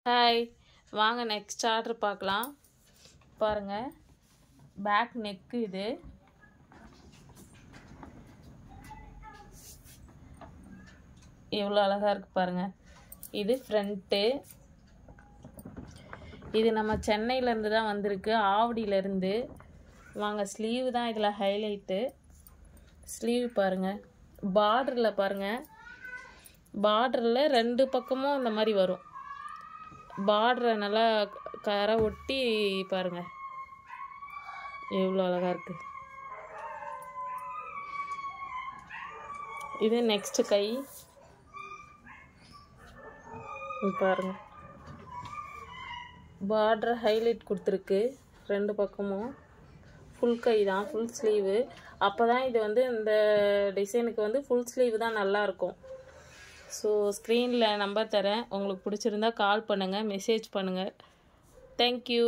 Hi, வாங்க next order பார்க்கலாம். பாருங்கள், பேக் நெக்கு இது. எவ்வளோ அழகாக இருக்குது பாருங்கள். இது ஃப்ரண்ட்டு. இது நம்ம சென்னையிலேருந்து தான் வந்திருக்கு, ஆவடியிலேருந்து. வாங்க, ஸ்லீவ் தான் இதில் ஹைலைட்டு. ஸ்லீவ் பாருங்கள், பார்டரில் பாருங்கள், பார்டரில் ரெண்டு பக்கமும் இந்த மாதிரி வரும். பார்டரை நல்லா கரை ஒட்டி பாருங்கள், எவ்வளோ அழகாக இருக்குது. இது நெக்ஸ்ட் கை பாருங்க, பார்டர் ஹைலைட் கொடுத்துருக்கு. ரெண்டு பக்கமும் ஃபுல் கை தான், ஃபுல் ஸ்லீவு. அப்போ தான் இது வந்து இந்த டிசைனுக்கு வந்து ஃபுல் ஸ்லீவ் தான் நல்லாயிருக்கும். ஸோ ஸ்க்ரீனில் நம்பர் தரேன், உங்களுக்கு பிடிச்சிருந்தா கால் பண்ணுங்கள், மெசேஜ் பண்ணுங்கள். தேங்க்யூ.